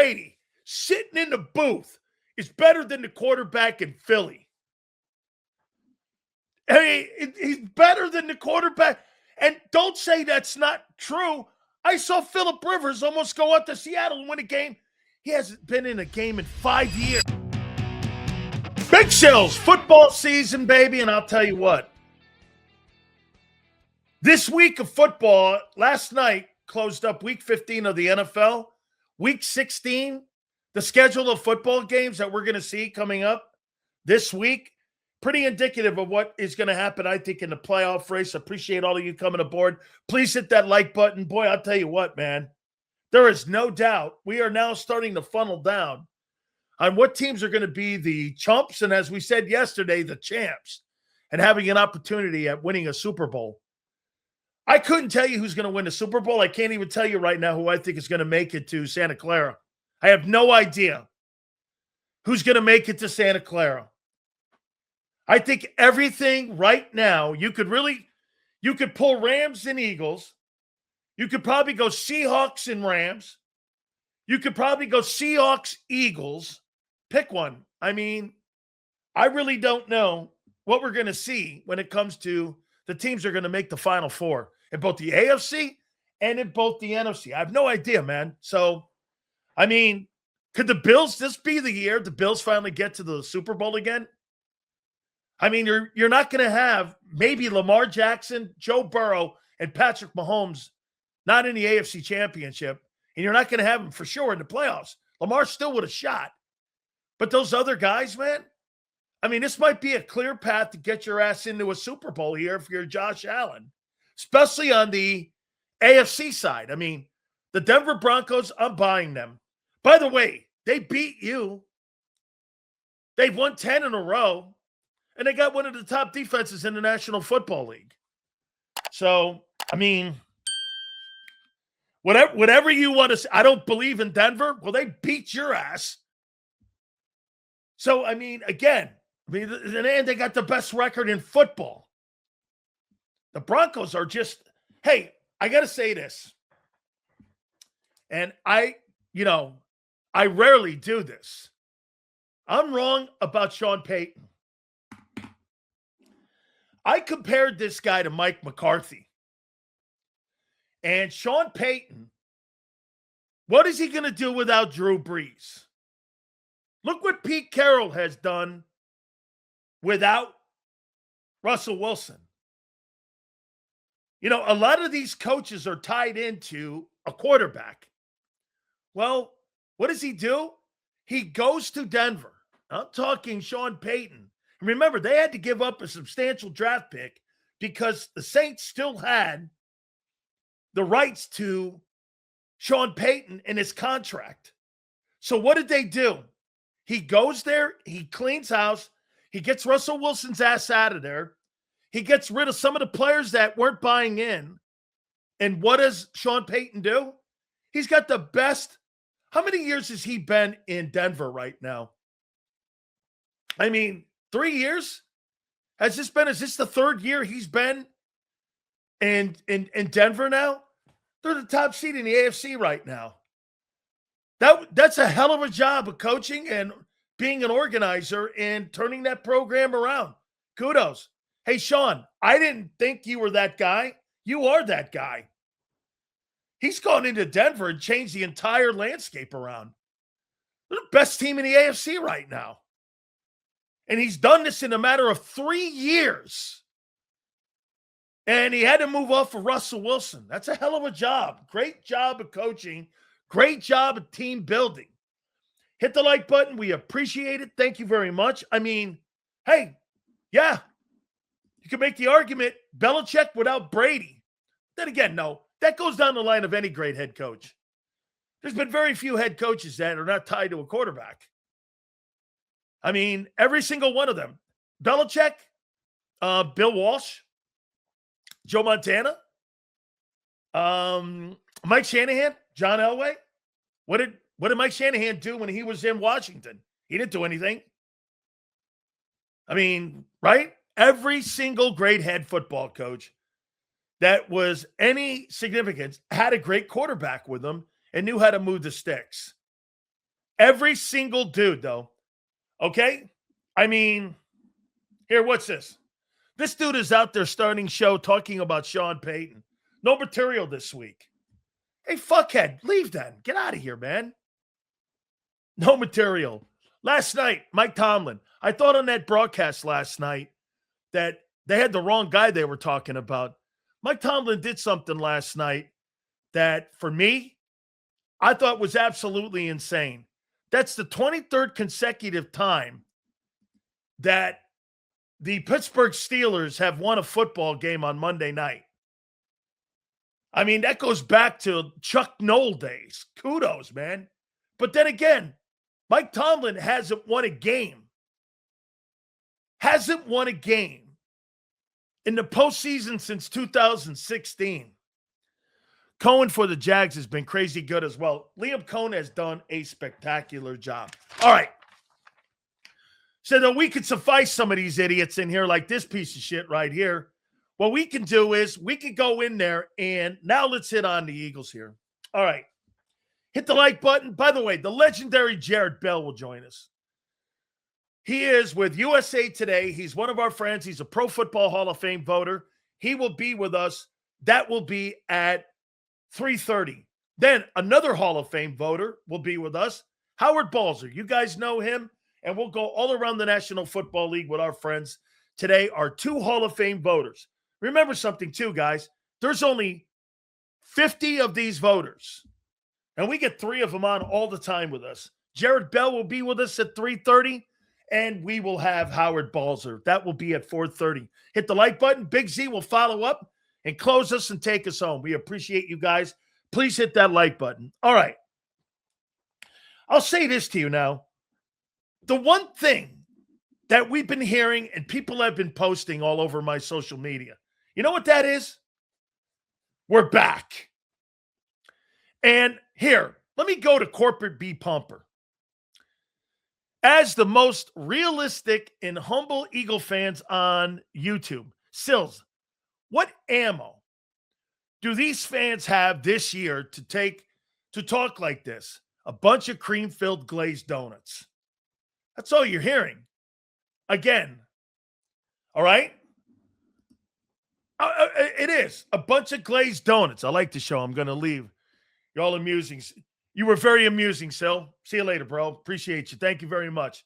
Brady sitting in the booth is better than the quarterback in Philly. Hey, he's better than the quarterback. And don't say that's not true. I saw Phillip Rivers almost go up to Seattle and win a game. He hasn't been in a game in 5 years. Big Silz, football season, baby, and I'll tell you what. This week of football, last night, closed up week 15 of the NFL. Week 16, the schedule of football games that we're going to see coming up this week, pretty indicative of what is going to happen, I think, in the playoff race. Appreciate all of you coming aboard. Please hit that like button. Boy, I'll tell you what, man. There is no doubt we are now starting to funnel down on what teams are going to be the chumps and, as we said yesterday, the champs, and having an opportunity at winning a Super Bowl. I couldn't tell you who's going to win the Super Bowl. I can't even tell you right now who I think is going to make it to Santa Clara. I have no idea who's going to make it to Santa Clara. I think everything right now, you could pull Rams and Eagles. You could probably go Seahawks and Rams. You could probably go Seahawks, Eagles. Pick one. I mean, I really don't know what we're going to see when it comes to the teams that are going to make the Final Four in both the AFC and in both the NFC. I have no idea, man. So, I mean, could the Bills, this be the year the Bills finally get to the Super Bowl again? I mean, you're not going to have maybe Lamar Jackson, Joe Burrow, and Patrick Mahomes not in the AFC Championship, and you're not going to have them for sure in the playoffs. Lamar still would have shot. But those other guys, man, I mean, this might be a clear path to get your ass into a Super Bowl here if you're Josh Allen, especially on the AFC side. I mean, the Denver Broncos, I'm buying them. By the way, they beat you. They've won 10 in a row, and they got one of the top defenses in the National Football League. So, I mean, whatever you want to say, I don't believe in Denver. Well, they beat your ass. So, I mean, again, and they got the best record in football. The Broncos are just, hey, I got to say this. And I rarely do this. I'm wrong about Sean Payton. I compared this guy to Mike McCarthy. And Sean Payton, what is he going to do without Drew Brees? Look what Pete Carroll has done without Russell Wilson. You know, a lot of these coaches are tied into a quarterback. Well, what does he do? He goes to Denver. I'm talking Sean Payton. And remember, they had to give up a substantial draft pick because the Saints still had the rights to Sean Payton in his contract. So what did they do? He goes there, he cleans house, he gets Russell Wilson's ass out of there, he gets rid of some of the players that weren't buying in. And what does Sean Payton do? He's got the best. How many years has he been in Denver right now? I mean, 3 years? Is this the third year he's been in Denver now? They're the top seed in the AFC right now. That's a hell of a job of coaching and being an organizer and turning that program around. Kudos. Hey, Sean, I didn't think you were that guy. You are that guy. He's gone into Denver and changed the entire landscape around. They're the best team in the AFC right now. And he's done this in a matter of 3 years. And he had to move off of Russell Wilson. That's a hell of a job. Great job of coaching. Great job of team building. Hit the like button. We appreciate it. Thank you very much. I mean, hey, yeah, you can make the argument Belichick without Brady. Then again, no, that goes down the line of any great head coach. There's been very few head coaches that are not tied to a quarterback. I mean, every single one of them. Belichick, Bill Walsh, Joe Montana, Mike Shanahan, John Elway. What did Mike Shanahan do when he was in Washington? He didn't do anything. I mean, right? Every single great head football coach that was any significance had a great quarterback with them and knew how to move the sticks. Every single dude, though. Okay? I mean, here, what's this? This dude is out there starting show talking about Sean Payton. No material this week. Hey, fuckhead, leave then. Get out of here, man. No material. Last night, Mike Tomlin. I thought on that broadcast last night that they had the wrong guy they were talking about. Mike Tomlin did something last night that, for me, I thought was absolutely insane. That's the 23rd consecutive time that the Pittsburgh Steelers have won a football game on Monday night. I mean, that goes back to Chuck Noll days. Kudos, man. But then again, Mike Tomlin hasn't won a game. Hasn't won a game in the postseason since 2016. Cohen for the Jags has been crazy good as well. Liam Cohen has done a spectacular job. All right. So that we could suffice some of these idiots in here like this piece of shit right here. What we can do is we can go in there and now let's hit on the Eagles here. All right. Hit the like button. By the way, the legendary Jared Bell will join us. He is with USA Today. He's one of our friends. He's a Pro Football Hall of Fame voter. He will be with us. That will be at 3:30. Then another Hall of Fame voter will be with us, Howard Balzer. You guys know him, and we'll go all around the National Football League with our friends. Today are 2 Hall of Fame voters. Remember something too, guys. There's only 50 of these voters, and we get 3 of them on all the time with us. Jared Bell will be with us at 3:30, and we will have Howard Balzer. That will be at 4:30. Hit the like button. Big Z will follow up and close us and take us home. We appreciate you guys. Please hit that like button. All right. I'll say this to you now. The one thing that we've been hearing and people have been posting all over my social media, you know what that is? We're back. And here, let me go to Corporate B Pumper. As the most realistic and humble Eagle fans on YouTube, Silz, what ammo do these fans have this year to talk like this? A bunch of cream-filled glazed donuts. That's all you're hearing. Again. All right? It is. A bunch of glazed donuts. I like the show. I'm going to leave. You're all amusing. You were very amusing, Sil. See you later, bro. Appreciate you. Thank you very much.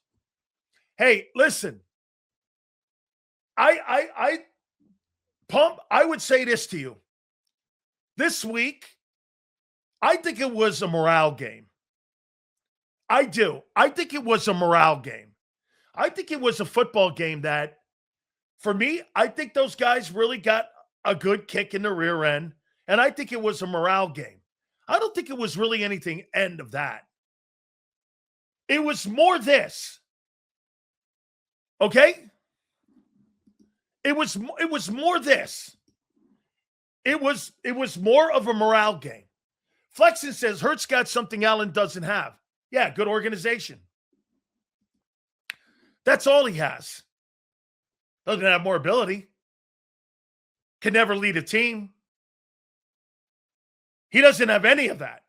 Hey, listen. I would say this to you. This week, I think it was a morale game. I do. I think it was a morale game. I think it was a football game that, for me, I think those guys really got a good kick in the rear end, and I think it was a morale game. I don't think it was really anything end of that. It was more this. Okay? It was more this. It was more of a morale game. Flexen says Hurts got something Allen doesn't have. Yeah, good organization. That's all he has. Doesn't have more ability. Can never lead a team. He doesn't have any of that.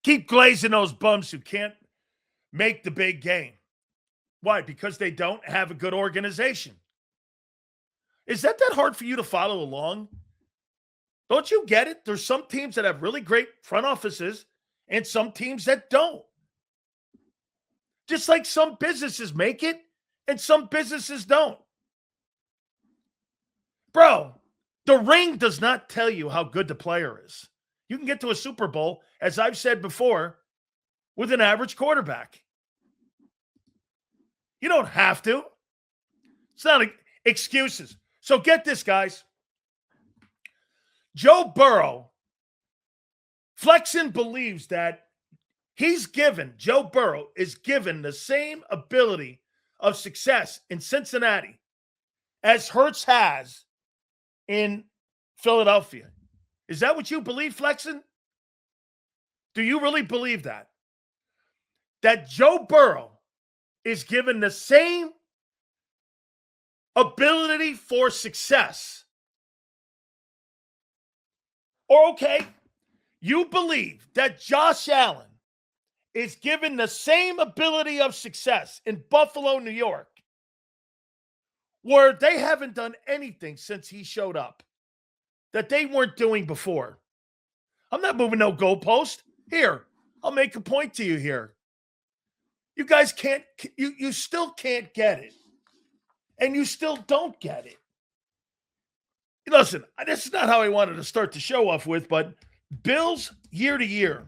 Keep glazing those bums who can't make the big game. Why? Because they don't have a good organization. Is that hard for you to follow along? Don't you get it? There's some teams that have really great front offices and some teams that don't. Just like some businesses make it and some businesses don't. Bro, the ring does not tell you how good the player is. You can get to a Super Bowl, as I've said before, with an average quarterback. You don't have to. It's not excuses. So get this, guys. Joe Burrow, Flexen believes that Joe Burrow is given the same ability of success in Cincinnati as Hurts has in Philadelphia. Is that what you believe, Flexen? Do you really believe that? That Joe Burrow is given the same ability for success? Or, okay, you believe that Josh Allen is given the same ability of success in Buffalo, New York, where they haven't done anything since he showed up that they weren't doing before. I'm not moving no goalpost. Here, I'll make a point to you here. You guys can't, you still can't get it. And you still don't get it. Listen, this is not how I wanted to start the show off with, but Bills year to year.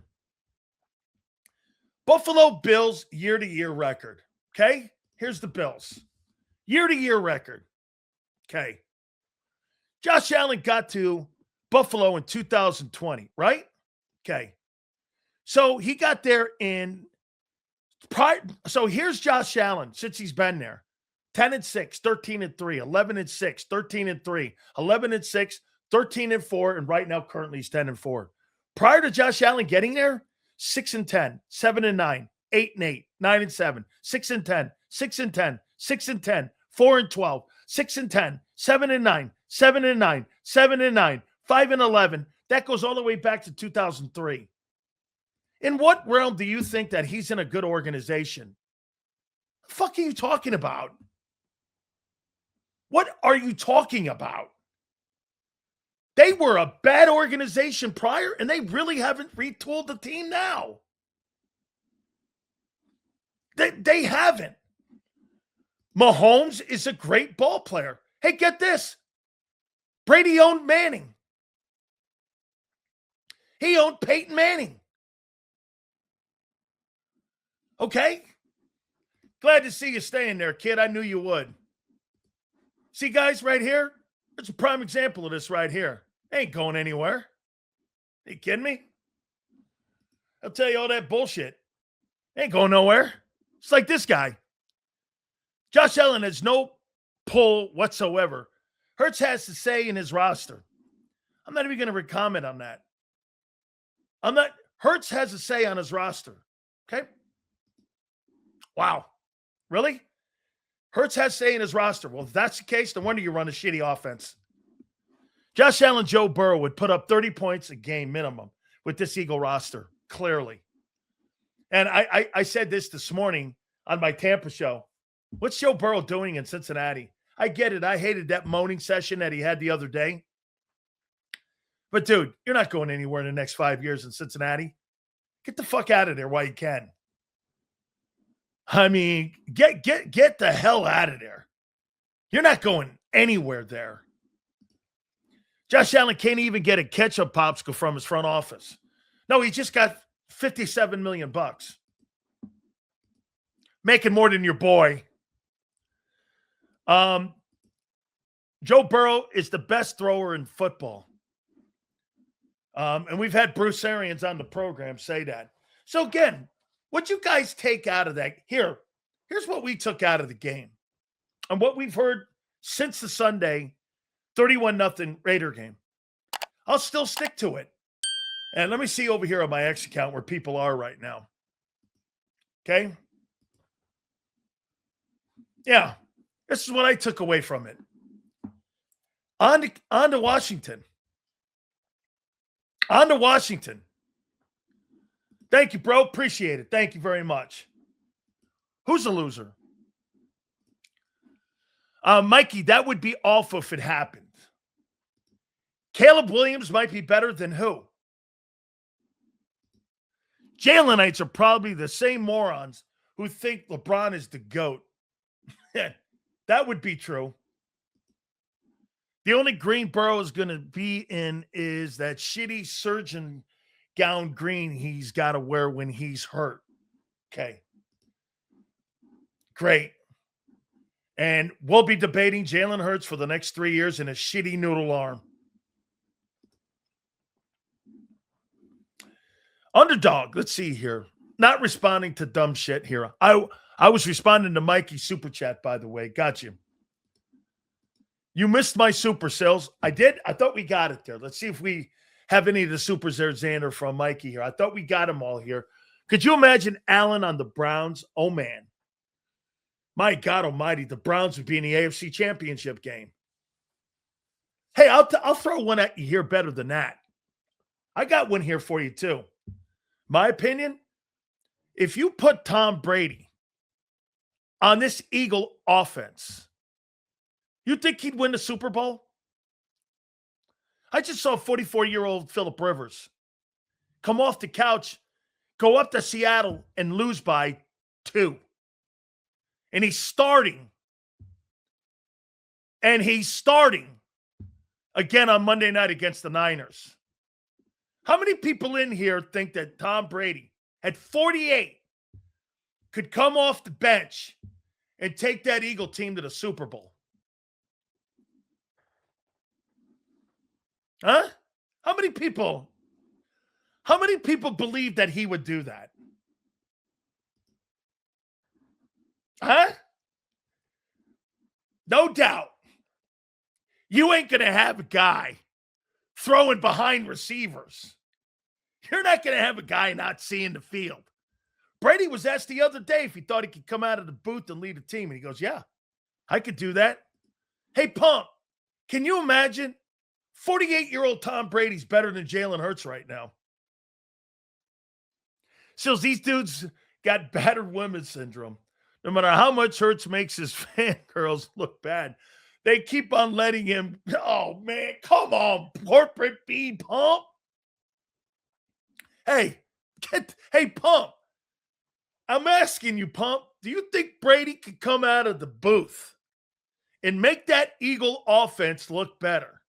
Buffalo Bills year to year record. Okay? Here's the Bills. Year to year record. Okay. Josh Allen got to Buffalo in 2020, right? Okay. So he got there so here's Josh Allen since he's been there. 10-6, 13-3, 11-6, 13-3, 11-6, 13-4, and right now currently he's 10-4. Prior to Josh Allen getting there, 6-10, 7-9, 8-8, 9-7, 6-10, 6-10, 6-10, 4-12, 6-10, 7-9, 7-9, 7-9, 5-11. That goes all the way back to 2003. In what realm do you think that he's in a good organization? What the fuck are you talking about? What are you talking about? They were a bad organization prior, and they really haven't retooled the team now. They haven't. Mahomes is a great ball player. Hey, get this. Brady owned Manning. He owned Peyton Manning. Okay? Glad to see you staying there, kid. I knew you would. See, guys, right here? It's a prime example of this right here. They ain't going anywhere. Are you kidding me? I'll tell you all that bullshit. They ain't going nowhere. It's like this guy. Josh Allen has no pull whatsoever. Hurts has to say in his roster. I'm not even going to comment on that. Hurts has a say on his roster. Okay? Wow. Really? Hurts has say in his roster. Well, if that's the case, no wonder you run a shitty offense. Josh Allen, Joe Burrow would put up 30 points a game minimum with this Eagle roster, clearly. And I said this morning on my Tampa show. What's Joe Burrow doing in Cincinnati? I get it. I hated that moaning session that he had the other day. But, dude, you're not going anywhere in the next 5 years in Cincinnati. Get the fuck out of there while you can. I mean, get the hell out of there. You're not going anywhere there. Josh Allen can't even get a ketchup popsicle from his front office. No, he just got $57 million. Making more than your boy. Joe Burrow is the best thrower in football. And we've had Bruce Arians on the program say that. So again, what you guys take out of that? Here's what we took out of the game. And what we've heard since the Sunday 31-0 Raider game. I'll still stick to it. And let me see over here on my X account where people are right now. Okay? Yeah. This is what I took away from it. On to Washington. On to Washington. Thank you, bro. Appreciate it. Thank you very much. Who's a loser? Mikey, that would be awful if it happened. Caleb Williams might be better than who? Jalenites are probably the same morons who think LeBron is the GOAT. That would be true. The only green Burrow is going to be in is that shitty surgeon gown green he's got to wear when he's hurt. Okay. Great. And we'll be debating Jalen Hurts for the next 3 years in a shitty noodle arm. Underdog, let's see here. Not responding to dumb shit here. I was responding to Mikey's super chat, by the way. Got you. You missed my super, Silz. I did? I thought we got it there. Let's see if we have any of the supers there, Xander, from Mikey here. I thought we got them all here. Could you imagine Allen on the Browns? Oh, man. My God almighty, the Browns would be in the AFC Championship game. Hey, I'll throw one at you here better than that. I got one here for you, too. My opinion, If you put Tom Brady on this Eagle offense, you think he'd win the Super Bowl? I just saw 44-year-old Phillip Rivers come off the couch, go up to Seattle, and lose by 2. And he's starting. And he's starting again on Monday night against the Niners. How many people in here think that Tom Brady, at 48, could come off the bench and take that Eagle team to the Super Bowl? Huh? How many people believe that he would do that? Huh? No doubt. You ain't going to have a guy throwing behind receivers. You're not going to have a guy not seeing the field. Brady was asked the other day if he thought he could come out of the booth and lead a team. And he goes, yeah, I could do that. Hey, Pump, can you imagine? 48-year-old Tom Brady's better than Jalen Hurts right now. So these dudes got battered women syndrome. No matter how much Hurts makes his fangirls look bad, they keep on letting him. Oh, man, come on, corporate B, Pump. Hey, Pump. I'm asking you, Pump, do you think Brady could come out of the booth and make that Eagle offense look better?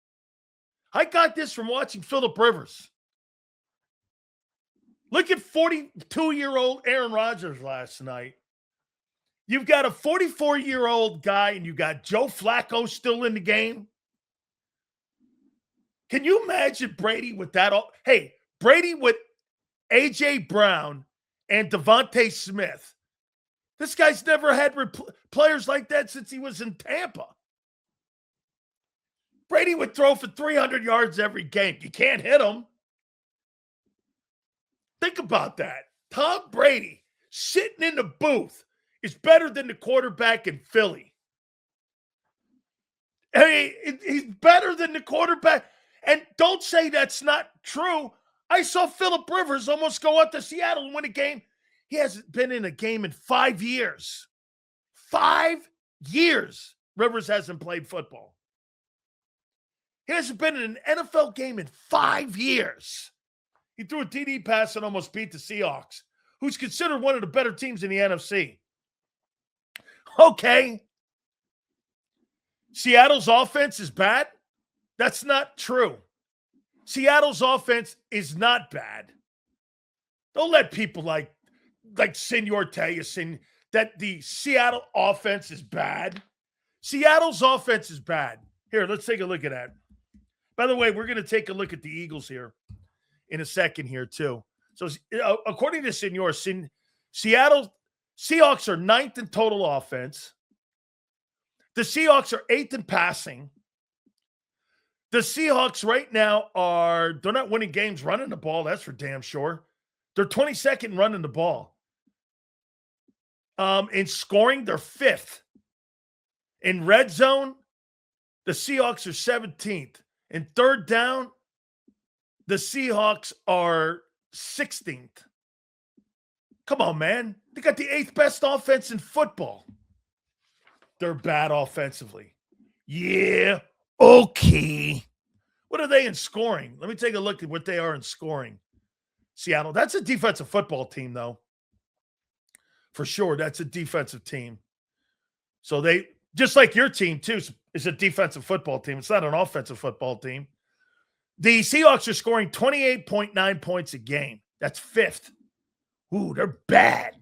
I got this from watching Phillip Rivers. Look at 42-year-old Aaron Rodgers last night. You've got a 44-year-old guy, and you got Joe Flacco still in the game. Can you imagine Brady with that? Hey, Brady with A.J. Brown and Devontae Smith. This guy's never had players like that since he was in Tampa. Brady would throw for 300 yards every game. You can't hit him. Think about that. Tom Brady sitting in the booth is better than the quarterback in Philly. I mean, he's better than the quarterback. And don't say that's not true. I saw Phillip Rivers almost go up to Seattle and win a game. He hasn't been in a game in 5 years. 5 years Rivers hasn't played football. He hasn't been in an NFL game in 5 years. He threw a TD pass and almost beat the Seahawks, who's considered one of the better teams in the NFC. Okay. Seattle's offense is bad? That's not true. Seattle's offense is not bad. Don't let people like Senor tell you that the Seattle offense is bad. Seattle's offense is bad. Here, let's take a look at that. By the way, we're going to take a look at the Eagles here in a second here too. So according to Senor, Seattle Seahawks are 9th in total offense. The Seahawks are 8th in passing. The Seahawks right now they're not winning games running the ball. That's for damn sure. They're 22nd running the ball. In scoring, they're 5th. In red zone, the Seahawks are 17th. In third down, the Seahawks are 16th. Come on, man. They got the 8th best offense in football. They're bad offensively. Yeah, okay. What are they in scoring? Let me take a look at what they are in scoring. Seattle, that's a defensive football team, though. For sure, that's a defensive team. So they, just like your team, too, is a defensive football team. It's not an offensive football team. The Seahawks are scoring 28.9 points a game. That's 5th. Ooh, they're bad.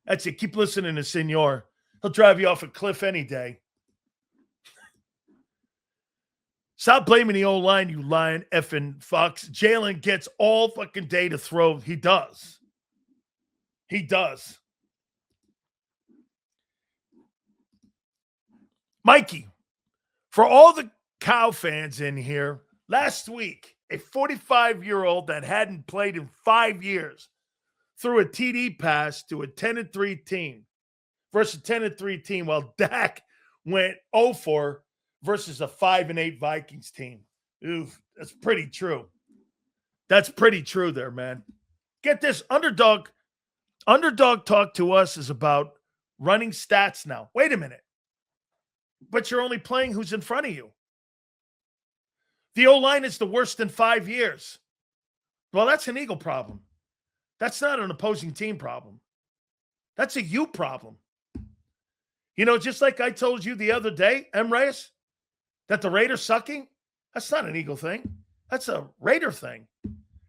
That's it. Keep listening to Senor. He'll drive you off a cliff any day. Stop blaming the O-line, you lying effing fox. Jalen gets all fucking day to throw. He does. He does. Mikey, for all the Cow fans in here, last week, a 45-year-old that hadn't played in 5 years threw a TD pass to a 10-3 team versus a 10-3 team, while Dak went 0-4 versus a 5-8 Vikings team. Oof, that's pretty true. That's pretty true there, man. Get this, underdog Underdog talk to us is about running stats now. Wait a minute. But you're only playing who's in front of you. The O-line is the worst in 5 years. Well, that's an Eagle problem. That's not an opposing team problem. That's a you problem. You know, just like I told you the other day, M. Reyes, that the Raiders sucking, that's not an Eagle thing. That's a Raider thing.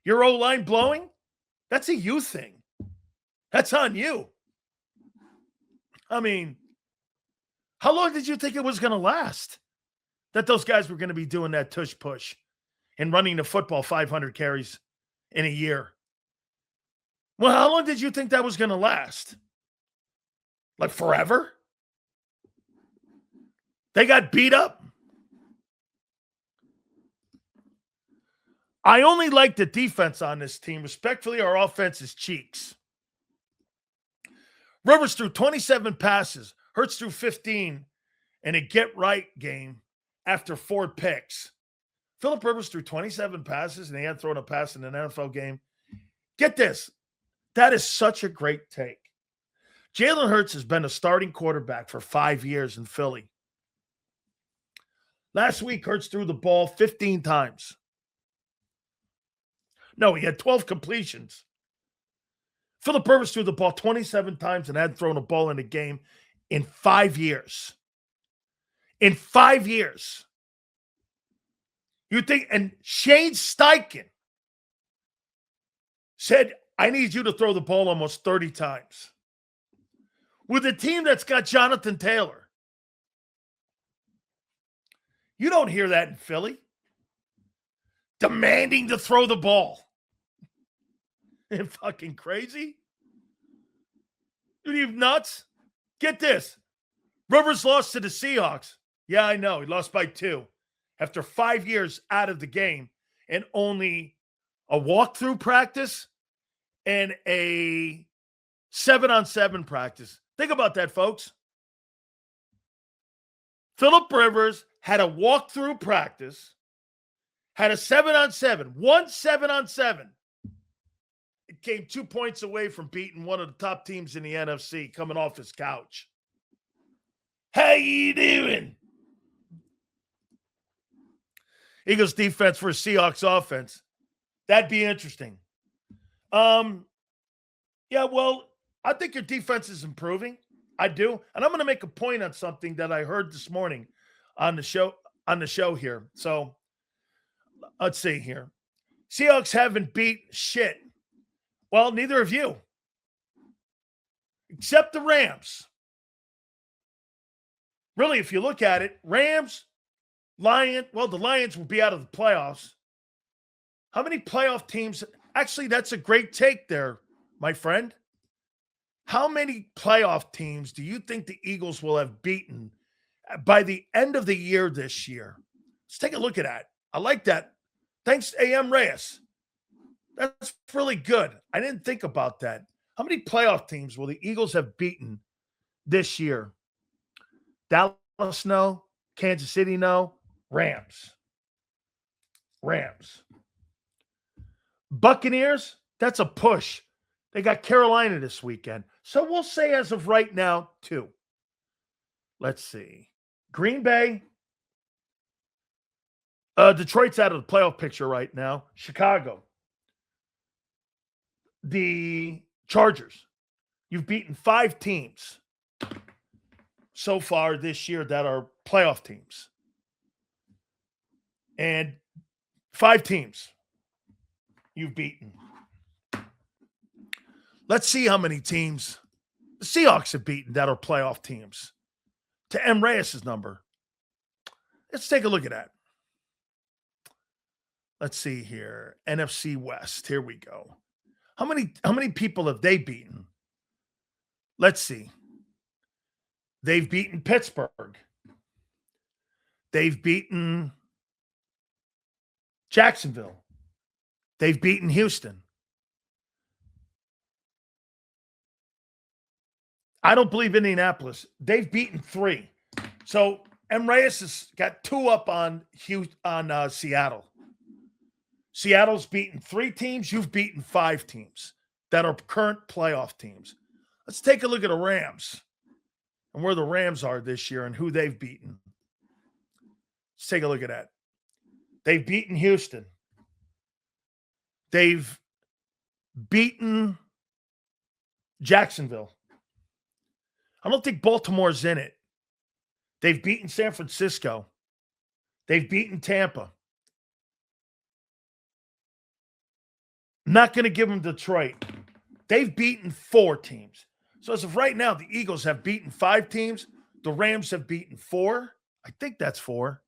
Your O-line blowing, that's a you thing. That's on you. I mean, how long did you think it was going to last? That those guys were going to be doing that tush push and running the football 500 carries in a year. Well, how long did you think that was going to last? Like forever? They got beat up. I only like the defense on this team. Respectfully, our offense is cheeks. Rivers threw 27 passes. Hurts threw 15 in a get-right game after 4 picks. Phillip Rivers threw 27 passes, and he had thrown a pass in an NFL game. Get this. That is such a great take. Jalen Hurts has been a starting quarterback for 5 years in Philly. Last week, Hurts threw the ball 15 times. No, he had 12 completions. Phillip Rivers threw the ball 27 times and had thrown a ball in a game in 5 years. In 5 years. You think, and Shane Steichen said, I need you to throw the ball almost 30 times. With a team that's got Jonathan Taylor. You don't hear that in Philly. Demanding to throw the ball. Isn't fucking crazy? Are you nuts? Get this. Rivers lost to the Seahawks. Yeah, I know. He lost by 2 after 5 years out of the game and only a walkthrough practice and a 7-on-7 practice. Think about that, folks. Phillip Rivers had a walkthrough practice, had a 7-on-7, 7-on-7. It came 2 points away from beating one of the top teams in the NFC coming off his couch. How you doing? Eagles defense for Seahawks offense. That'd be interesting. Yeah, well, I think your defense is improving. I do. And I'm going to make a point on something that I heard this morning on the show here. So let's see here. Seahawks haven't beat shit. Well, neither of you. Except the Rams. Really, if you look at it, Rams, the Lions will be out of the playoffs. How many playoff teams? Actually, that's a great take there, my friend. How many playoff teams do you think the Eagles will have beaten by the end of the year this year? Let's take a look at that. I like that. Thanks, A.M. Reyes. That's really good. I didn't think about that. How many playoff teams will the Eagles have beaten this year? Dallas, no. Kansas City, no. Rams. Buccaneers, that's a push. They got Carolina this weekend. So we'll say as of right now, 2. Let's see. Green Bay. Detroit's out of the playoff picture right now. Chicago. The Chargers. You've beaten 5 teams so far this year that are playoff teams. And 5 teams you've beaten. Let's see how many teams the Seahawks have beaten that are playoff teams. To M. Reyes' number. Let's take a look at that. Let's see here. NFC West. Here we go. How many people have they beaten? Let's see. They've beaten Pittsburgh. They've beaten Jacksonville. They've beaten Houston. I don't believe Indianapolis. They've beaten 3. So M. Reyes has got 2 up on Seattle. Seattle's beaten 3 teams. You've beaten 5 teams that are current playoff teams. Let's take a look at the Rams and where the Rams are this year and who they've beaten. Let's take a look at that. They've beaten Houston. They've beaten Jacksonville. I don't think Baltimore's in it. They've beaten San Francisco. They've beaten Tampa. I'm not going to give them Detroit. They've beaten 4 teams. So as of right now, the Eagles have beaten 5 teams. The Rams have beaten 4. I think that's 4.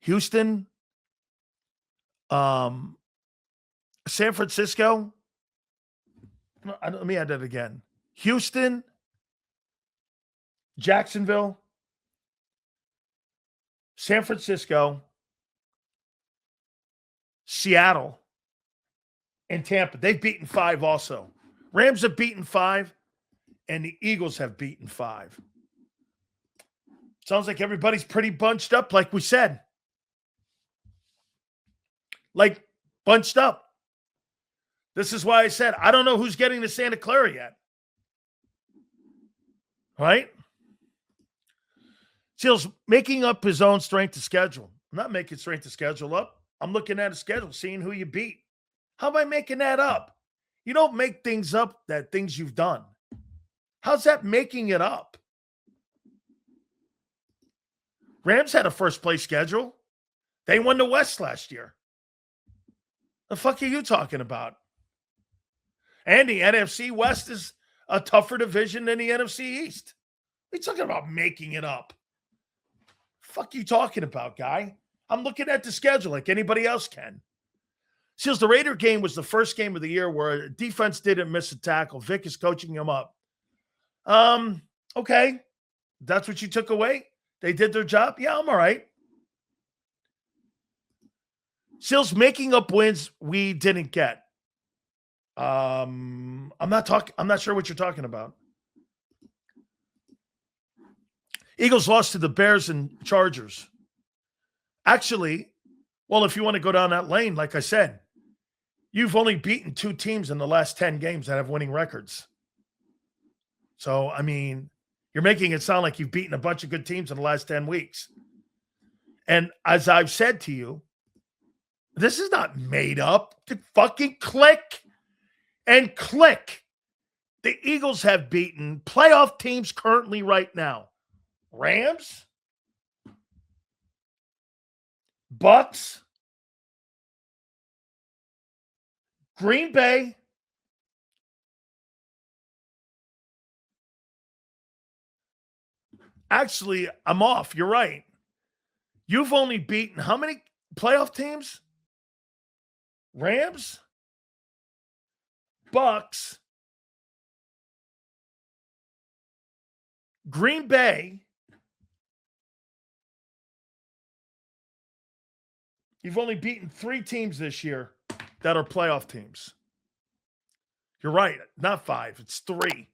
Houston, San Francisco. Let me add that again. Houston, Jacksonville, San Francisco, Seattle, and Tampa. They've beaten 5 also. Rams have beaten 5, and the Eagles have beaten 5. Sounds like everybody's pretty bunched up, like we said. Like, bunched up. This is why I said, I don't know who's getting to Santa Clara yet. Right? Silz making up his own strength of schedule. I'm not making strength of schedule up. I'm looking at a schedule, seeing who you beat. How am I making that up? You don't make things up that things you've done. How's that making it up? Rams had a first-place schedule. They won the West last year. The fuck are you talking about? And the NFC West is a tougher division than the NFC East. What are you talking about making it up? Fuck you talking about, guy? I'm looking at the schedule like anybody else can. Silz, the Raider game was the first game of the year where defense didn't miss a tackle. Vic is coaching him up. Okay. That's what you took away? They did their job? Yeah, I'm all right. Silz making up wins we didn't get. I'm not sure what you're talking about. Eagles lost to the Bears and Chargers. Actually, well, if you want to go down that lane, like I said, you've only beaten 2 teams in the last 10 games that have winning records. So, I mean, you're making it sound like you've beaten a bunch of good teams in the last 10 weeks. And as I've said to you, this is not made up. Fucking click and click. The Eagles have beaten playoff teams currently right now. Rams, Bucks, Green Bay, actually, I'm off. You're right. You've only beaten how many playoff teams? Rams, Bucks, Green Bay. You've only beaten 3 teams this year that are playoff teams. You're right. Not 5. It's 3.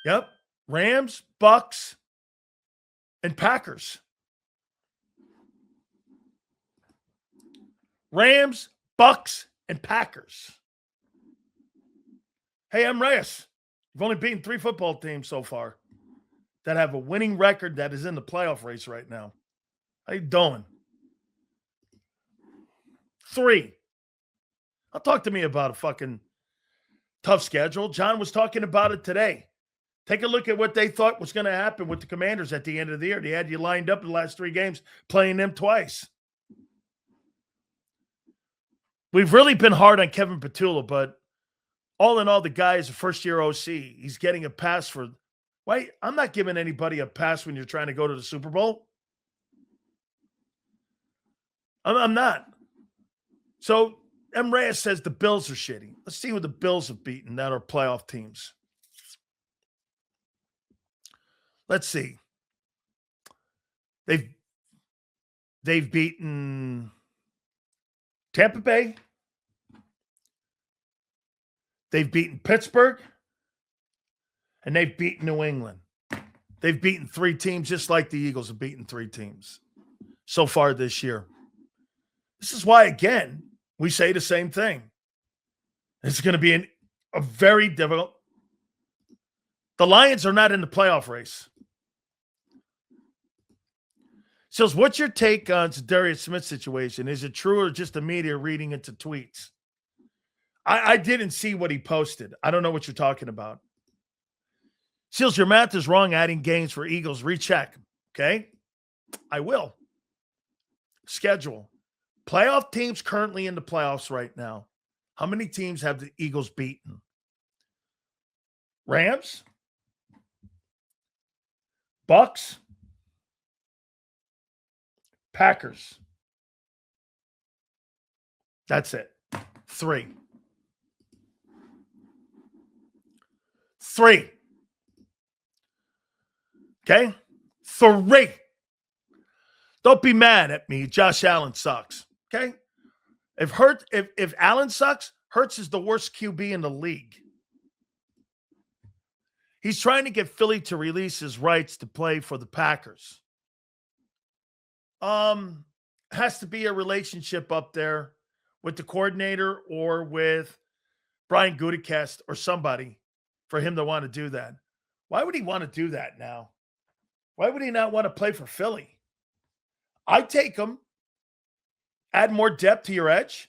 Yep. Rams, Bucks, and Packers. Rams, Bucks, and Packers. Hey, I'm Reyes. You've only beaten 3 football teams so far that have a winning record that is in the playoff race right now. How you doing? 3. I'll talk to me about a fucking tough schedule. John was talking about it today. Take a look at what they thought was going to happen with the Commanders at the end of the year. They had you lined up in the last 3 games, playing them twice. We've really been hard on Kevin Petula, but all in all, the guy is a first-year OC. He's getting a pass for – why? I'm not giving anybody a pass when you're trying to go to the Super Bowl. I'm not. So, M. Reyes says the Bills are shitty. Let's see who the Bills have beaten that are playoff teams. Let's see. They've beaten Tampa Bay. They've beaten Pittsburgh. And they've beaten New England. They've beaten 3 teams just like the Eagles have beaten 3 teams so far this year. This is why, again, we say the same thing. It's going to be a very difficult. The Lions are not in the playoff race. So, what's your take on Darius Smith's situation? Is it true or just the media reading into tweets? I didn't see what he posted. I don't know what you're talking about. Silz, your math is wrong adding games for Eagles. Recheck. Okay? I will. Schedule. Playoff teams currently in the playoffs right now. How many teams have the Eagles beaten? Rams? Bucks? Packers? That's it. 3. 3. Okay? 3. Don't be mad at me. Josh Allen sucks. Okay? If Allen sucks, Hurts is the worst QB in the league. He's trying to get Philly to release his rights to play for the Packers. Has to be a relationship up there with the coordinator or with Brian Gutekunst or somebody for him to want to do that. Why would he want to do that now? Why would he not want to play for Philly? I'd take him. Add more depth to your edge.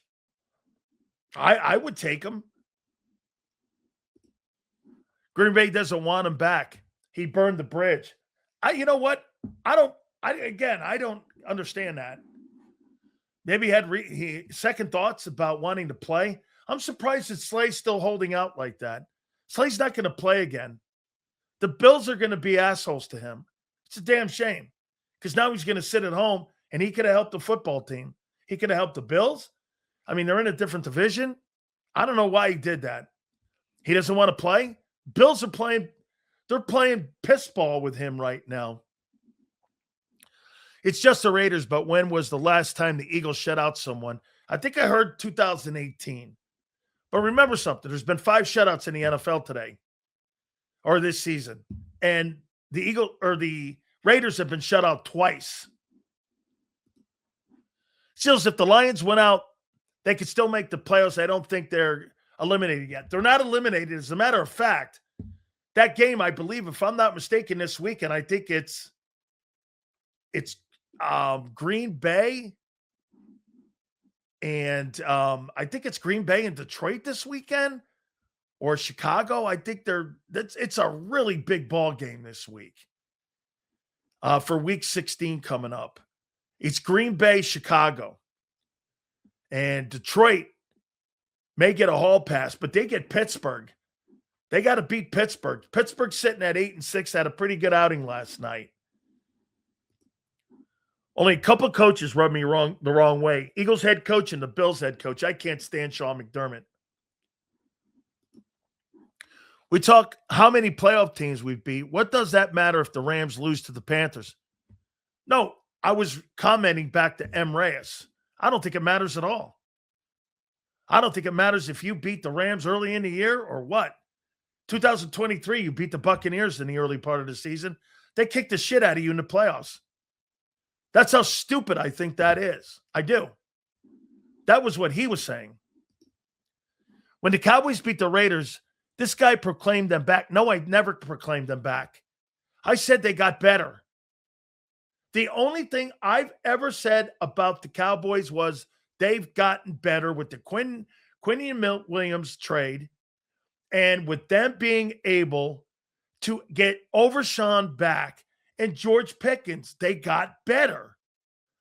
I would take him. Green Bay doesn't want him back. He burned the bridge. You know what? I don't understand that. Maybe he had second thoughts about wanting to play. I'm surprised that Slay's still holding out like that. Slay's not going to play again. The Bills are going to be assholes to him. It's a damn shame because now he's going to sit at home and he could have helped the football team. He could have helped the Bills. I mean, they're in a different division. I don't know why he did that. He doesn't want to play. Bills are playing. They're playing piss ball with him right now. It's just the Raiders, but when was the last time the Eagles shut out someone? I think I heard 2018. But remember something. There's been 5 shutouts in the NFL today or this season. And the Raiders have been shut out twice. Silz, if the Lions went out, they could still make the playoffs. I don't think they're eliminated yet. They're not eliminated. As a matter of fact, that game, I believe, if I'm not mistaken, this weekend, I think it's Green Bay. And I think it's Green Bay and Detroit this weekend or Chicago. I think it's a really big ball game this week for week 16 coming up. It's Green Bay, Chicago. And Detroit may get a hall pass, but they get Pittsburgh. They got to beat Pittsburgh. Pittsburgh's sitting at 8-6, had a pretty good outing last night. Only a couple of coaches rubbed me the wrong way. Eagles head coach and the Bills head coach. I can't stand Sean McDermott. We talk how many playoff teams we've beat. What does that matter if the Rams lose to the Panthers? No, I was commenting back to M. Reyes. I don't think it matters at all. I don't think it matters if you beat the Rams early in the year or what. 2023, you beat the Buccaneers in the early part of the season. They kicked the shit out of you in the playoffs. That's how stupid I think that is. I do. That was what he was saying. When the Cowboys beat the Raiders, this guy proclaimed them back. No, I never proclaimed them back. I said they got better. The only thing I've ever said about the Cowboys was they've gotten better with the Quinion Williams trade and with them being able to get Overshawn back and George Pickens, they got better.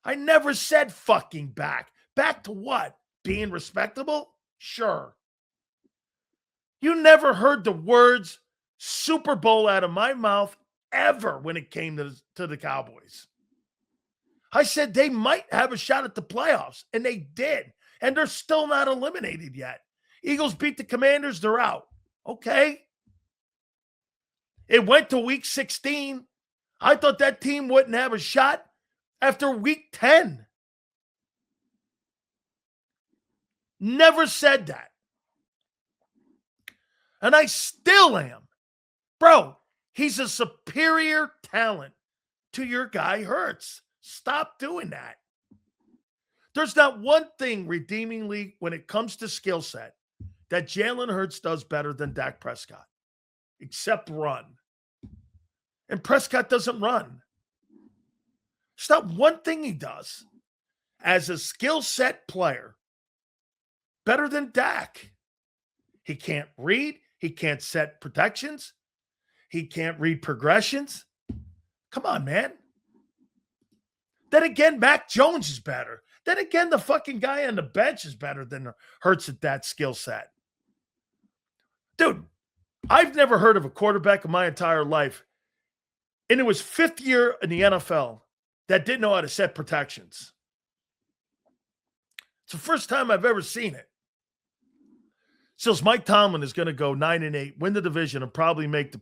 I never said fucking back. Back to what? Being respectable? Sure. You never heard the words Super Bowl out of my mouth ever when it came to the Cowboys. I said they might have a shot at the playoffs, and they did. And they're still not eliminated yet. Eagles beat the Commanders, they're out. Okay. It went to week 16. I thought that team wouldn't have a shot after week 10. Never said that. And I still am. Bro, he's a superior talent to your guy Hurts. Stop doing that. There's not one thing redeemingly when it comes to skill set. that Jalen Hurts does better than Dak Prescott, except run. And Prescott doesn't run. It's not one thing he does as a skill set player better than Dak. He can't read. He can't set protections. He can't read progressions. Come on, man. Then again, Mac Jones is better. Then again, the fucking guy on the bench is better than Hurts at that skill set. Dude, I've never heard of a quarterback in my entire life, and it was fifth year in the NFL, that didn't know how to set protections. It's the first time I've ever seen it. So Mike Tomlin is going to go 9-8, win the division, and probably make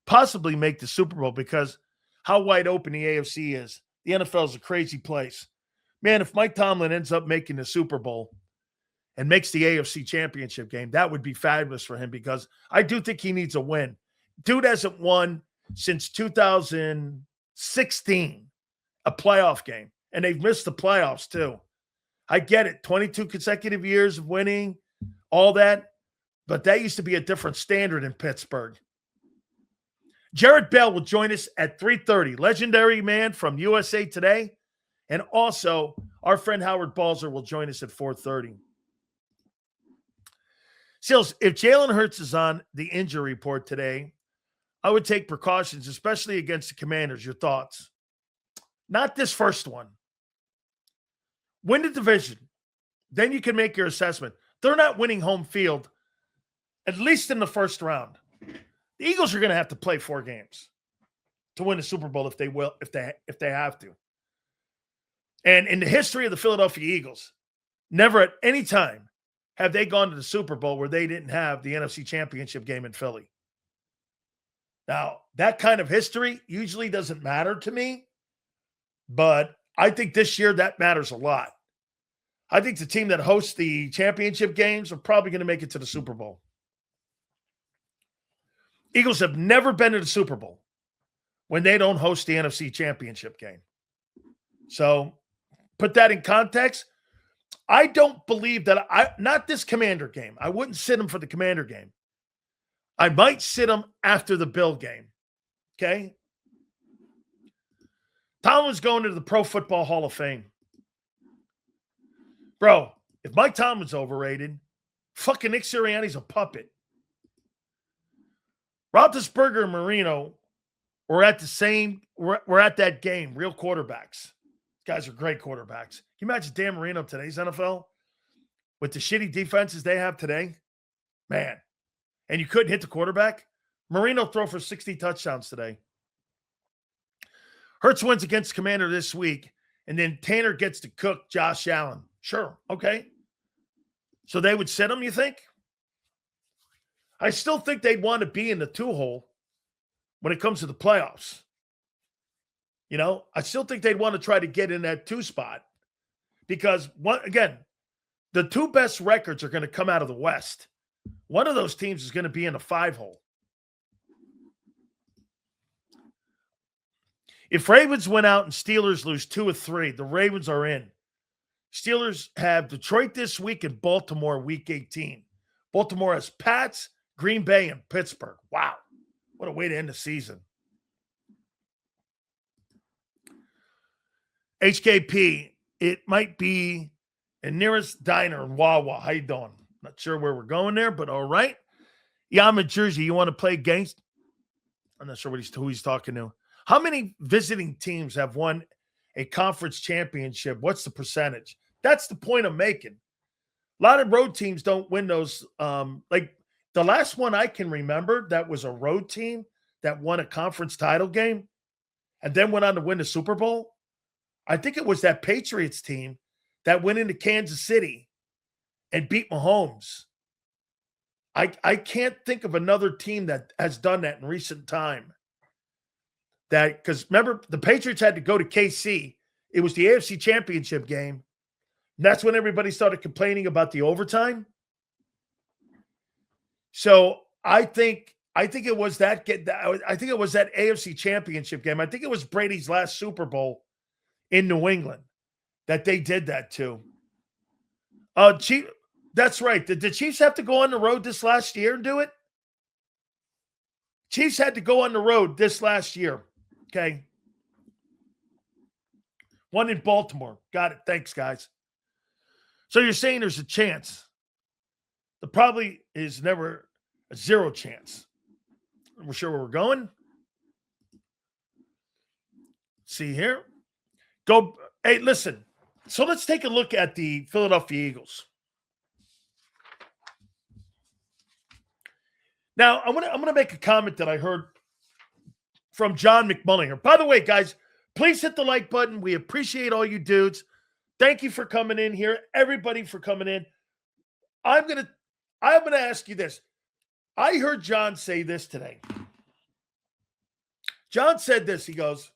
possibly make the Super Bowl because how wide open the AFC is. The NFL is a crazy place. Man, if Mike Tomlin ends up making the Super Bowl and makes the AFC Championship game, that would be fabulous for him because I do think he needs a win. Dude hasn't won since 2016, a playoff game, and they've missed the playoffs too. I get it, 22 consecutive years of winning, all that, but that used to be a different standard in Pittsburgh. Jared Bell will join us at 3:30. Legendary man from USA Today. And also, our friend Howard Balzer will join us at 4:30. Silz, if Jalen Hurts is on the injury report today, I would take precautions, especially against the Commanders. Your thoughts? Not this first one. Win the division. Then you can make your assessment. They're not winning home field, at least in the first round. The Eagles are going to have to play 4 games to win the Super Bowl if they have to. And in the history of the Philadelphia Eagles, never at any time have they gone to the Super Bowl where they didn't have the NFC Championship game in Philly. Now, that kind of history usually doesn't matter to me, but I think this year that matters a lot. I think the team that hosts the championship games are probably going to make it to the Super Bowl. Eagles have never been to the Super Bowl when they don't host the NFC Championship game. So put that in context. I don't believe that not this Commander game. I wouldn't sit him for the Commander game. I might sit him after the Bill game. Okay? Tomlin's going to the Pro Football Hall of Fame. Bro, if Mike Tomlin's overrated, fucking Nick Sirianni's a puppet. Roethlisberger and Marino were at that game, real quarterbacks. These guys are great quarterbacks. Can you imagine Dan Marino today's NFL with the shitty defenses they have today? Man. And you couldn't hit the quarterback? Marino throw for 60 touchdowns today. Hurts wins against Commander this week, and then Tanner gets to cook Josh Allen. Sure, okay. So they would sit him, you think? I still think they'd want to be in the 2-hole when it comes to the playoffs. You know, I still think they'd want to try to get in that 2 spot because, again, the 2 best records are going to come out of the West. One of those teams is going to be in a 5-hole. If Ravens win out and Steelers lose 2 of 3, the Ravens are in. Steelers have Detroit this week and Baltimore week 18. Baltimore has Pats, Green Bay, and Pittsburgh. Wow. What a way to end the season. HKP, it might be a nearest diner in Wawa. How you doing? Not sure where we're going there, but all right. Yeah, I'm in Jersey. You want to play games? I'm not sure who he's talking to. How many visiting teams have won a conference championship? What's the percentage? That's the point I'm making. A lot of road teams don't win those. Like the last one I can remember that was a road team that won a conference title game and then went on to win the Super Bowl. I think it was that Patriots team that went into Kansas City and beat Mahomes. I can't think of another team that has done that in recent time. Because remember, the Patriots had to go to KC. It was the AFC Championship game. And that's when everybody started complaining about the overtime. So I think it was that. I think it was that AFC Championship game. I think it was Brady's last Super Bowl in New England that they did that to. That's right. Did the Chiefs have to go on the road this last year and do it? Chiefs had to go on the road this last year. Okay. One in Baltimore. Got it. Thanks, guys. So you're saying there's a chance. The probably is never a zero chance. We're sure where we're going. See here. Go. Hey, listen. So let's take a look at the Philadelphia Eagles. Now, I'm gonna make a comment that I heard from John McMullen here. By the way, guys, please hit the like button. We appreciate all you dudes. Thank you for coming in here. Everybody for coming in. I'm gonna ask you this. I heard John say this today. John said this. He goes,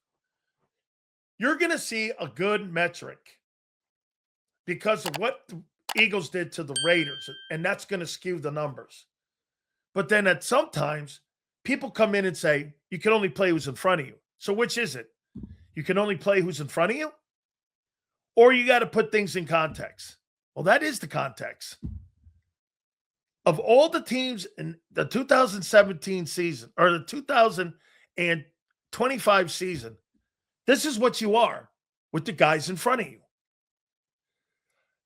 "You're gonna see a good metric because of what the Eagles did to the Raiders, and that's gonna skew the numbers. But then at sometimes people come in and say, you can only play who's in front of you. So which is it? You can only play who's in front of you? Or you got to put things in context. Well, that is the context. Of all the teams in the 2017 season or the 2025 season, this is what you are with the guys in front of you.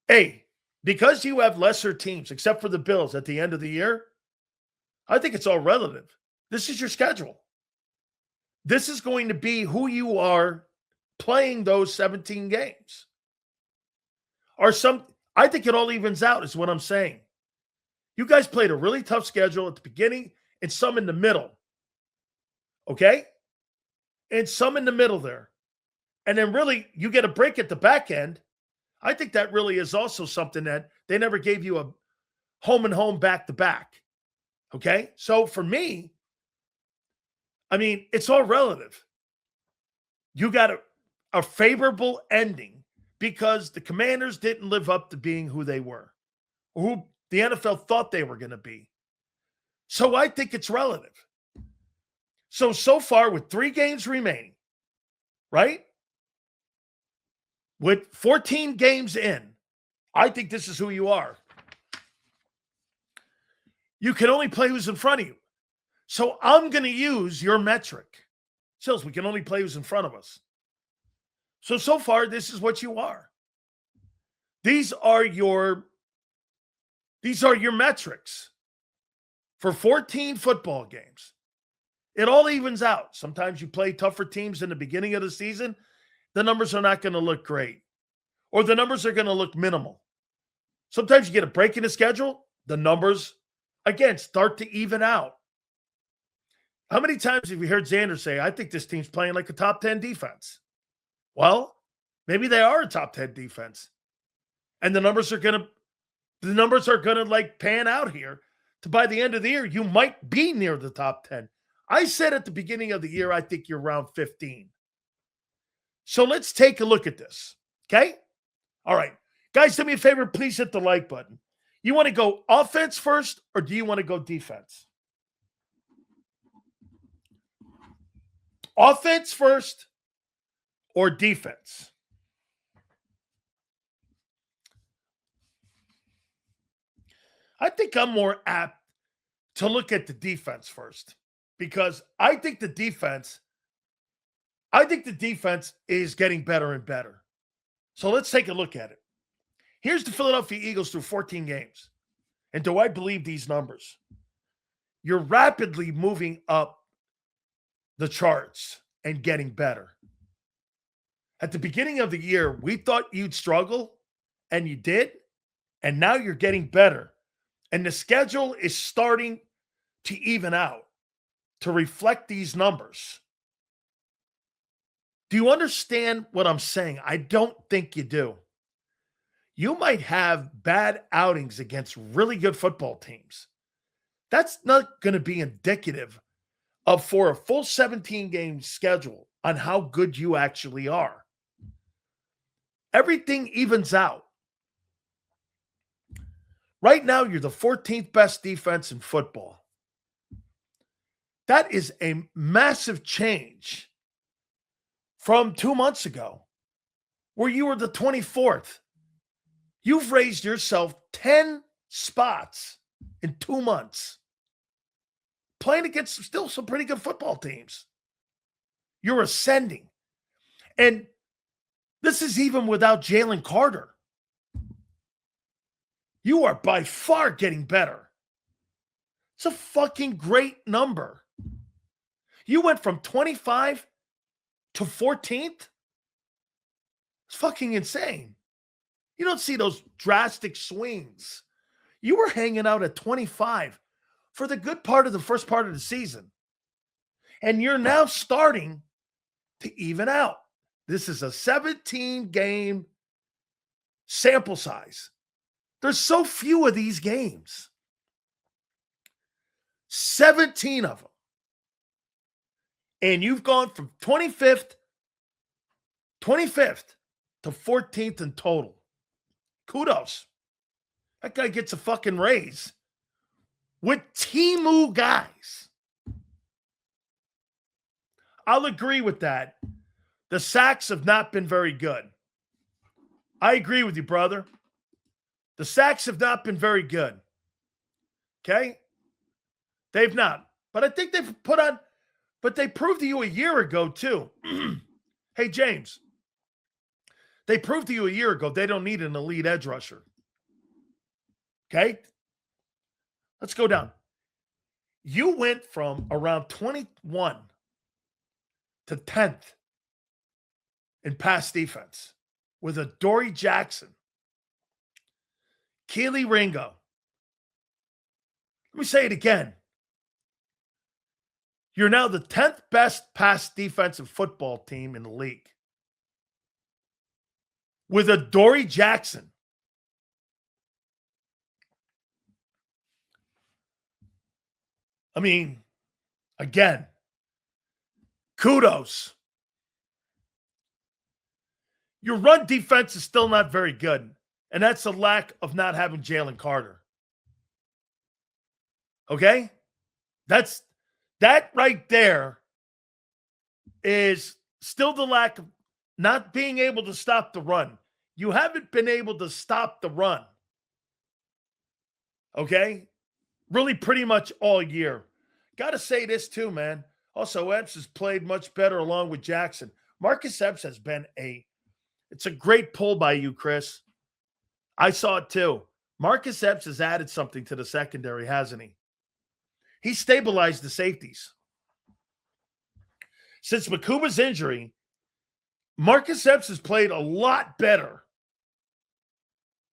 Hey, because you have lesser teams, except for the Bills at the end of the year, I think it's all relative. This is your schedule. This is going to be who you are playing those 17 games. I think it all evens out is what I'm saying. You guys played a really tough schedule at the beginning and some in the middle. Okay? And some in the middle there. And then really you get a break at the back end. I think that really is also something that they never gave you a home and home back to back. Okay? So for me, I mean, it's all relative. You got a favorable ending because the Commanders didn't live up to being who they were, or who the NFL thought they were going to be. So I think it's relative. So far with 3 games remaining, right? With 14 games in, I think this is who you are. You can only play who's in front of you. So I'm going to use your metric. Silz, we can only play who's in front of us. So far, this is what you are. These are your metrics for 14 football games. It all evens out. Sometimes you play tougher teams in the beginning of the season. The numbers are not going to look great. Or the numbers are going to look minimal. Sometimes you get a break in the schedule. The numbers, again, start to even out. How many times have you heard Xander say, I think this team's playing like a top 10 defense? Well, maybe they are a top 10 defense. And the numbers are going to like pan out here to by the end of the year, you might be near the top 10. I said at the beginning of the year, I think you're around 15. So let's take a look at this. Okay? All right. Guys, do me a favor. Please hit the like button. You want to go offense first or do you want to go defense? Offense first or defense? I think I'm more apt to look at the defense first because I think the defense is getting better and better. So let's take a look at it. Here's the Philadelphia Eagles through 14 games. And do I believe these numbers? You're rapidly moving up the charts and getting better. At the beginning of the year, we thought you'd struggle, and you did, and now you're getting better. And the schedule is starting to even out to reflect these numbers. Do you understand what I'm saying? I don't think you do. You might have bad outings against really good football teams. That's not going to be indicative of for a full 17-game schedule on how good you actually are. Everything evens out. Right now, you're the 14th best defense in football. That is a massive change from 2 months ago, where you were the 24th. You've raised yourself 10 spots in 2 months, playing against still some pretty good football teams. You're ascending. And this is even without Jalen Carter. You are by far getting better. It's a fucking great number. You went from 25 to 14th? It's fucking insane. You don't see those drastic swings. You were hanging out at 25 for the good part of the first part of the season. And you're now starting to even out. This is a 17-game sample size. There's so few of these games. 17 of them. And you've gone from 25th to 14th in total. Kudos. That guy gets a fucking raise with Timu guys. I'll agree with that. The sacks have not been very good. I agree with you, brother. The sacks have not been very good. Okay? They've not. But I think they've but they proved to you a year ago, too. Hey, James. They proved to you a year ago they don't need an elite edge rusher. Okay? Let's go down. You went from around 21 to 10th in pass defense with a Dory Jackson, Keely Ringo. Let me say it again. You're now the 10th best pass defensive football team in the league with a Dory Jackson. I mean, again, kudos. Your run defense is still not very good, and that's a lack of not having Jalen Carter. Okay? That right there is still the lack of not being able to stop the run. You haven't been able to stop the run. Okay? Really pretty much all year. Got to say this too, man. Also, Epps has played much better along with Jackson. Marcus Epps has been it's a great pull by you, Chris. I saw it too. Marcus Epps has added something to the secondary, hasn't he? He stabilized the safeties. Since Makuba's injury, Marcus Epps has played a lot better.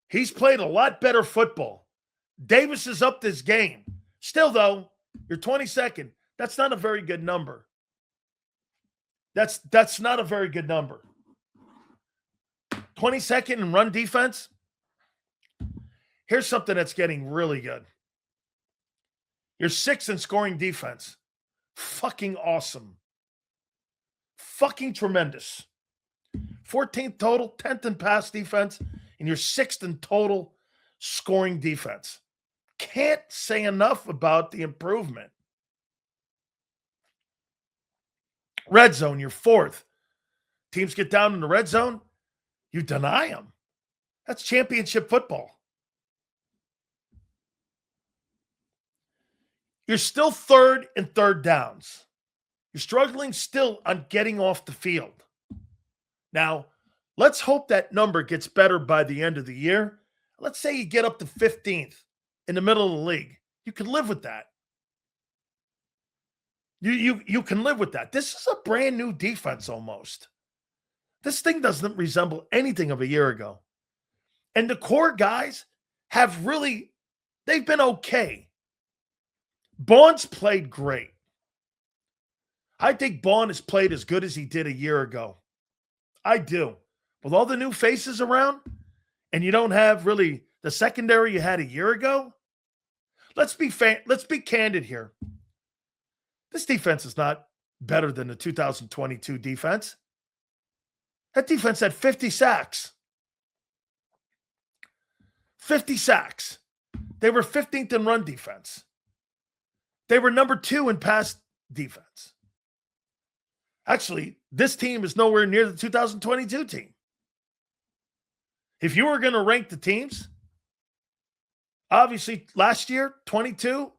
He's played a lot better football. Davis is up this game. Still, though, you're 22nd. That's not a very good number. That's not a very good number. 22nd in run defense. Here's something that's getting really good. You're 6th in scoring defense. Fucking awesome. Fucking tremendous. 14th total, 10th in pass defense, and you're 6th in total scoring defense. Can't say enough about the improvement. Red zone, you're 4th. Teams get down in the red zone, you deny them. That's championship football. You're still 3rd in third downs. You're struggling still on getting off the field. Now, let's hope that number gets better by the end of the year. Let's say you get up to 15th in the middle of the league. You can live with that. You can live with that. This is a brand new defense almost. This thing doesn't resemble anything of a year ago. And the core guys have really, they've been okay. Baughn's played great. I think Baughan has played as good as he did a year ago. I do. With all the new faces around, and you don't have really the secondary you had a year ago, let's be candid here. This defense is not better than the 2022 defense. That defense had 50 sacks. 50 sacks. They were 15th in run defense. They were number 2 in pass defense. Actually, this team is nowhere near the 2022 team. If you were going to rank the teams, Obviously, last year, 22.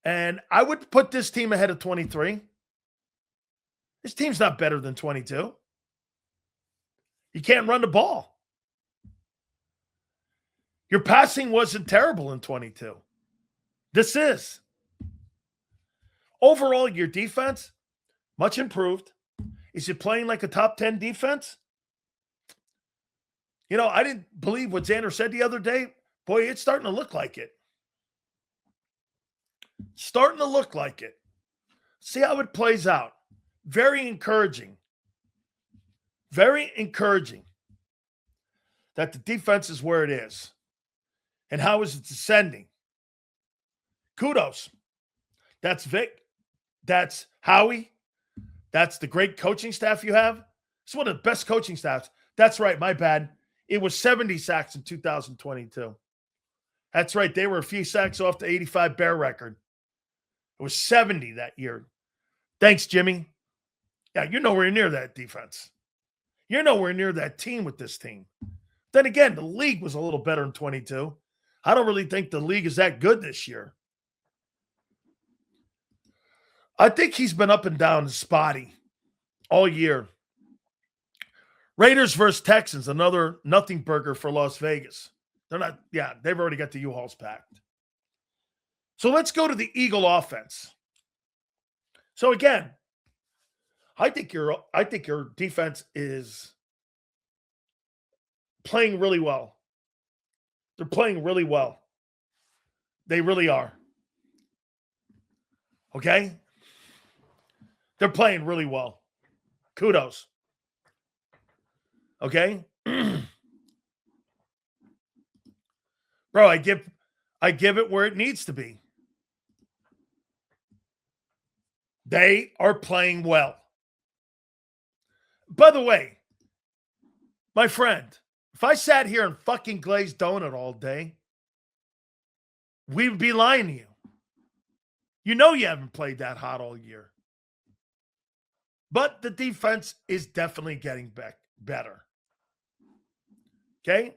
And I would put this team ahead of 23. This team's not better than 22. You can't run the ball. Your passing wasn't terrible in 22. This is. Overall, your defense, much improved. Is it playing like a top 10 defense? You know, I didn't believe what Xander said the other day. Boy, it's starting to look like it. Starting to look like it. See how it plays out. Very encouraging. Very encouraging that the defense is where it is. And how is it descending? Kudos. That's Vic. That's Howie. That's the great coaching staff you have. It's one of the best coaching staffs. That's right. My bad. It was 70 sacks in 2022. That's right. They were a few sacks off the 85 Bear record. It was 70 that year. Thanks, Jimmy. Yeah, you're nowhere near that defense. You're nowhere near that team with this team. Then again, the league was a little better in 22. I don't really think the league is that good this year. I think he's been up and down and spotty all year. Raiders versus Texans, another nothing burger for Las Vegas. They're not, they've already got the U-Hauls packed. So let's go to the Eagle offense. So again, I think your defense is playing really well. They're playing really well. They really are. Okay? They're playing really well. Kudos. Okay? Bro, I give it where it needs to be. They are playing well. By the way, my friend, if I sat here and fucking glazed donut all day, we would be lying to you. You know you haven't played that hot all year. But the defense is definitely getting better. Okay?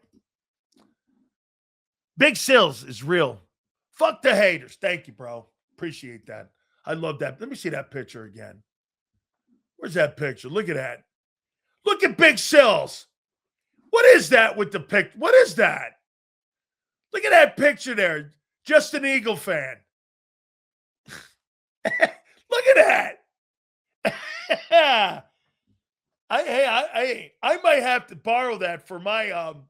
Big Silz is real. Fuck the haters. Thank you, bro. Appreciate that. I love that. Let me see that picture again. Where's that picture? Look at that. Look at Big Silz. What is that with the pic? What is that? Look at that picture there. Just an Eagle fan. Look at that. I might have to borrow that for my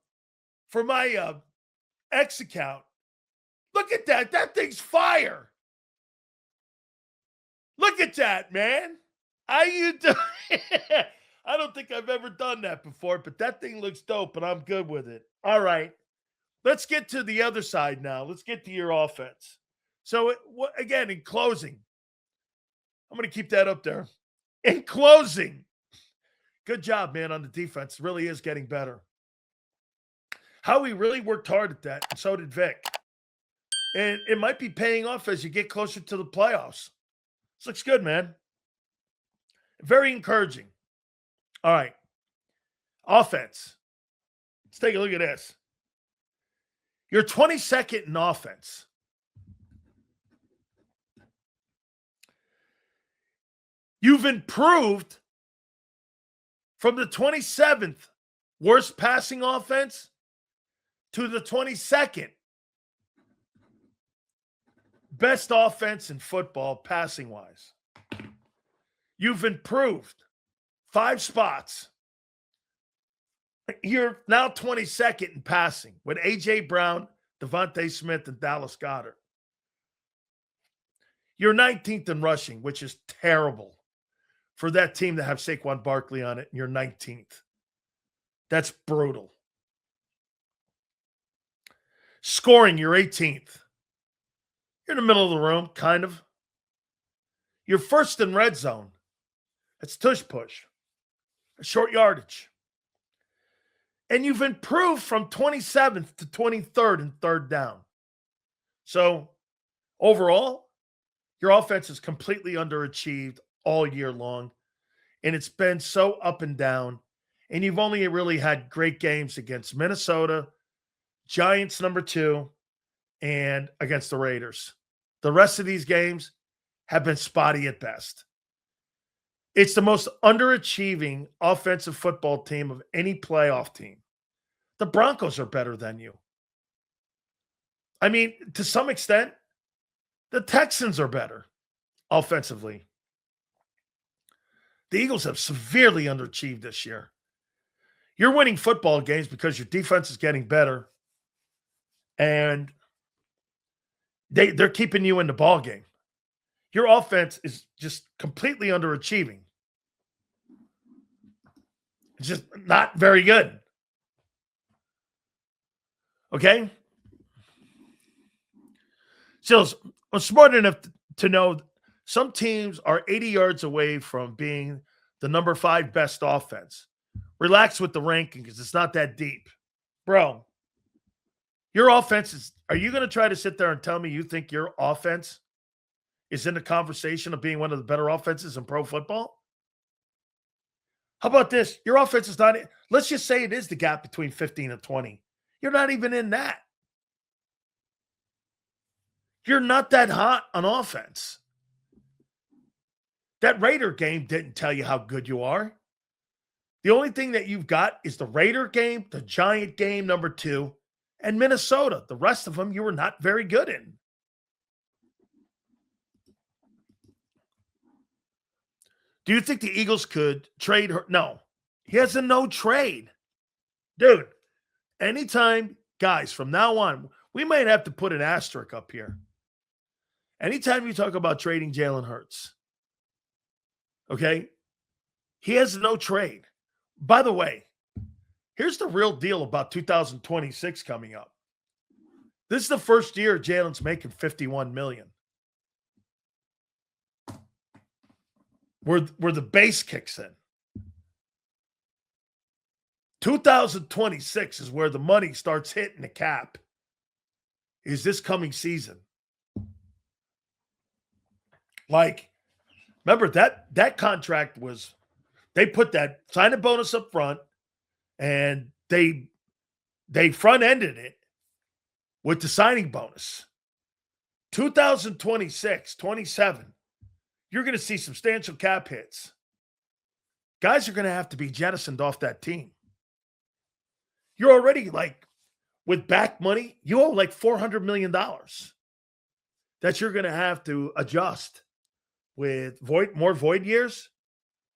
X account. Look at that. That thing's fire. Look at that, man. How you doing? I don't think I've ever done that before, but that thing looks dope, and I'm good with it. All right. Let's get to the other side now. Let's get to your offense. So, again, in closing, I'm going to keep that up there. In closing, good job, man, on the defense. It really is getting better. Howie really worked hard at that, and so did Vic. And it might be paying off as you get closer to the playoffs. This looks good, man. Very encouraging. All right. Offense. Let's take a look at this. You're 22nd in offense. You've improved from the 27th worst passing offense to the 22nd best offense in football passing-wise. You've improved 5 spots. You're now 22nd in passing with A.J. Brown, Devontae Smith, and Dallas Goedert. You're 19th in rushing, which is terrible for that team to have Saquon Barkley on it, and you're 19th. That's brutal. Scoring, you're 18th. You're in the middle of the room, kind of. You're first in red zone. That's tush push. Short yardage. And you've improved from 27th to 23rd in third down. So, overall, your offense is completely underachieved all year long. And it's been so up and down. And you've only really had great games against Minnesota, Giants number 2, and against the Raiders. The rest of these games have been spotty at best. It's the most underachieving offensive football team of any playoff team. The Broncos are better than you. I mean, to some extent, the Texans are better offensively. The Eagles have severely underachieved this year. You're winning football games because your defense is getting better, and they're keeping you in the ball game. Your offense is just completely underachieving. It's just not very good. Okay? Silz, I'm smart enough to know some teams are 80 yards away from being the number 5 best offense. Relax with the ranking because it's not that deep. Bro, your offense is – are you going to try to sit there and tell me you think your offense is in the conversation of being one of the better offenses in pro football? How about this? Your offense is not – let's just say it is the gap between 15 and 20. You're not even in that. You're not that hot on offense. That Raider game didn't tell you how good you are. The only thing that you've got is the Raider game, the Giant game, number 2, and Minnesota. The rest of them you were not very good in. Do you think the Eagles could trade her? No. He has a no trade. Dude, anytime, guys, from now on, we might have to put an asterisk up here. Anytime you talk about trading Jalen Hurts, okay, he has no trade. By the way, here's the real deal about 2026 coming up. This is the first year Jalen's making $51 million. Where the base kicks in. 2026 is where the money starts hitting the cap. Is this coming season? Like, remember that contract was, they put that signing bonus up front, and they front-ended it with the signing bonus. 2026, 27, you're going to see substantial cap hits. Guys are going to have to be jettisoned off that team. You're already, like, with back money, you owe like $400 million that you're going to have to adjust with more void years,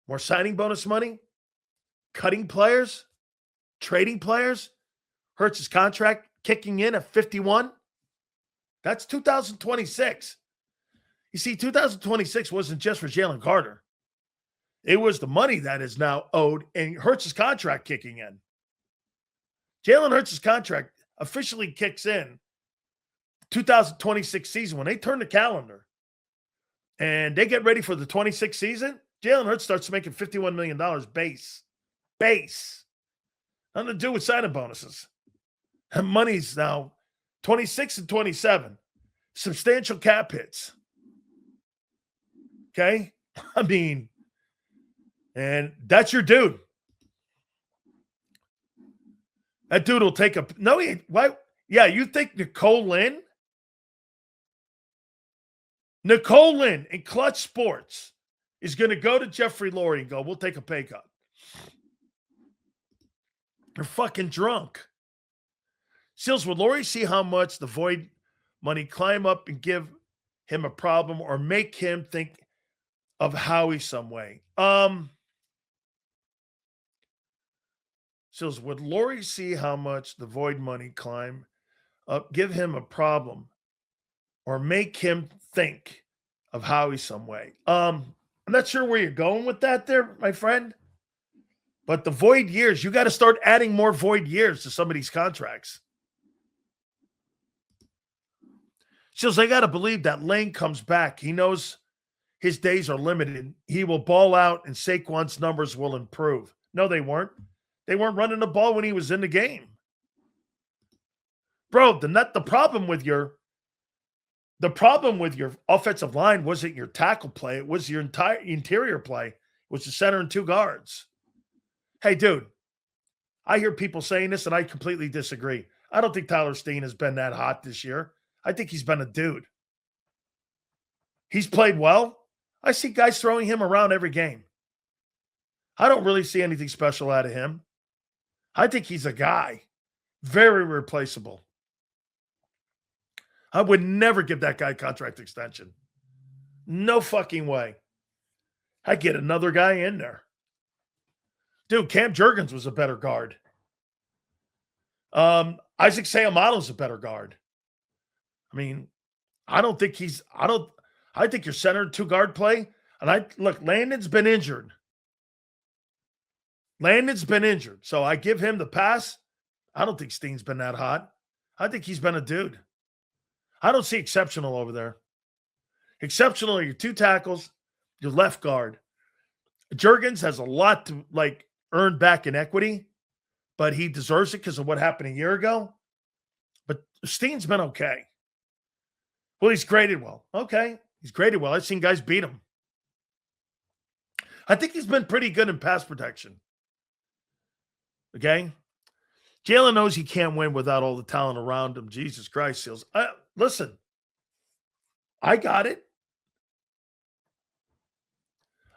more signing bonus money, cutting players, trading players. Hurts' contract kicking in at 51. That's 2026. You see, 2026 wasn't just for Jalen Carter. It was the money that is now owed and Hurts' contract kicking in. Jalen Hurts' contract officially kicks in 2026 season when they turn the calendar and they get ready for the 26 season. Jalen Hurts starts making $51 million base. Nothing to do with signing bonuses. And money's now 26 and 27. Substantial cap hits. Okay? I mean, and that's your dude. That dude will take a – no, he – why? Yeah, you think Nicole Lynn in Clutch Sports is going to go to Jeffrey Lurie and go, we'll take a pay cut. You're fucking drunk. Silz, would Lurie see how much the void money climb up and give him a problem or make him think of Howie some way? Silz, would Lurie see how much the void money climb up, give him a problem or make him think of Howie some way? I'm not sure where you're going with that there, my friend. But the void years, you got to start adding more void years to some of these contracts. Silz, I got to believe that Lane comes back. He knows his days are limited. He will ball out and Saquon's numbers will improve. No, they weren't. They weren't running the ball when he was in the game. Bro, the problem with your offensive line wasn't your tackle play. It was your entire interior play. It was the center and 2 guards. Hey, dude, I hear people saying this, and I completely disagree. I don't think Tyler Steen has been that hot this year. I think he's been a dude. He's played well. I see guys throwing him around every game. I don't really see anything special out of him. I think he's a guy. Very replaceable. I would never give that guy contract extension. No fucking way. I'd get another guy in there. Dude, Cam Jurgens was a better guard. Isaac Sayamano's a better guard. I mean, I think your center 2-guard play, and look, Landon's been injured. So I give him the pass. I don't think Steen's been that hot. I think he's been a dude. I don't see exceptional over there. Exceptional are your 2 tackles, your left guard. Jurgens has a lot to earn back in equity, but he deserves it because of what happened a year ago. But Steen's been okay. Well, he's graded well. Okay, he's graded well. I've seen guys beat him. I think he's been pretty good in pass protection. Okay? Jalen knows he can't win without all the talent around him. Jesus Christ, Silz. Listen, I got it.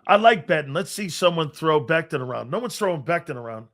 I like betting. Let's see someone throw Becton around. No one's throwing Becton around.